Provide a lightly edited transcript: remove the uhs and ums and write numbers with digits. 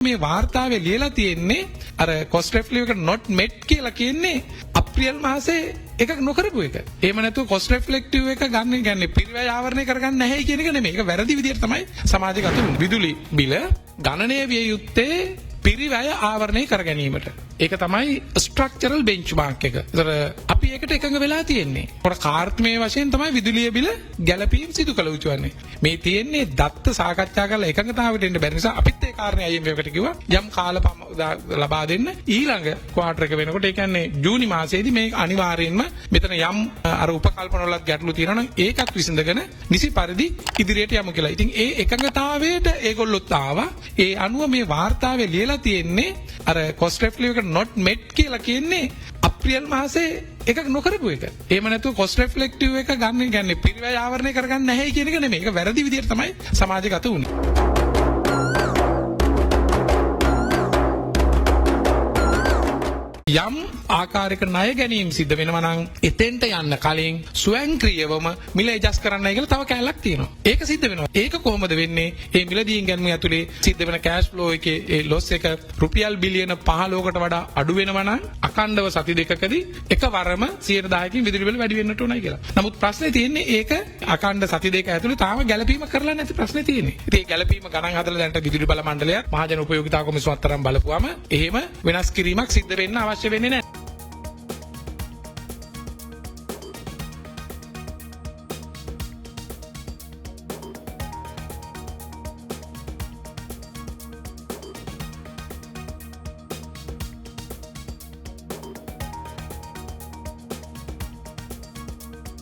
මේ වාර්තාවේ ලියලා තියෙන්නේ අර cost reflective එක not met කියලා කියන්නේ අප්‍රේල් මාසේ එකක් නොකරපු එක. එහෙම නැතුව cost reflective එක ගන්න කියන්නේ පිරිවැය ආවරණය කරගන්න නැහැ කියන එක නෙමෙයි. ඒක වැරදි විදියට තමයි සමාජගත වුනේ. විදුලි බිල ගණනය විය යුත්තේ පිරිවැය ආවරණය කර ගැනීමට. ඒක තමයි ස්ට්‍රක්චරල් බෙන්ච්මාර්ක් එක. ඒතර අපි ඒකට එකඟ වෙලා තියෙන්නේ. පොර කාර්ත්මයේ වශයෙන් තමයි විදුලිය බිල ගැළපීම් සිදු කළ යුතු වන්නේ. මේ තියෙන්නේ දත්ත සාකච්ඡා කරලා එකඟතාවයට එන්න බැරි නිසා අපිත් ඒ කාරණේ IMF එකට කිව්වා යම් කාල ලබා දෙන්න ඊළඟ ක්වාටර් එක වෙනකොට ඒ කියන්නේ ජූනි මාසයේදී මේ අනිවාර්යයෙන්ම මෙතන යම් අර උපකල්පන වලත් ගැටලු තියෙනවා නම් ඒකත් විසඳගෙන නිසි පරිදි ඉදිරියට යමු කියලා. ඉතින් ඒ එකඟතාවයට ඒගොල්ලොත් ආවා. ඒ අනුව මේ වාර්තාවේ ලියලා තියෙන්නේ අර cost reflective එක not met කියලා කියන්නේ අප්‍රේල් මාසේ එකක් නොකරපු එක. එහෙම නැතුව cost reflective එක ගන්න කියන්නේ පිරිවැය ආවරණය කරගන්න නැහැ කියන එක නෙමෙයි. ඒක වැරදි විදියට තමයි සමාජගත වුනේ. යම් ආකාරයක ණය ගැනීම සිද්ධ වෙනවා නම් එතෙන්ට යන්න කලින් ස්වයංක්‍රීයවම මිල ඇඩ්ජස්ට් කරන්නයි කියලා තව කැලලක් තියෙනවා. ඒක සිද්ධ වෙනවා. ඒක කොහොමද වෙන්නේ? මේ මිලදීන් ගැනීම ඇතුලේ සිද්ධ වෙන කෑෂ් ෆ්ලෝ එකේ ඒ ලොස් එක රුපියල් බිලියන 15කට වඩා අඩු වෙනවා නම් අකණ්ඩව සති දෙකකදී එකවරම 10%කින් විදුලි බිල වැඩි වෙන්නට උනායි කියලා. නමුත් ප්‍රශ්නේ තියෙන්නේ ඒක අකණ්ඩ සති දෙක ඇතුලේ තාම ගැළපීම කරලා නැති ප්‍රශ්නේ තියෙන්නේ. ඉතින් ඒ ගැළපීම ගණන් හදලා දැනට විදුලි බල මණ්ඩලයත් මහජන උපයෝගිතා කොමිසම අතරම් බලපුවාම එහෙම වෙනස් කිරීමක් සිද්ධ වෙන්න අවශ්‍ය වෙන්නේ නැහැ.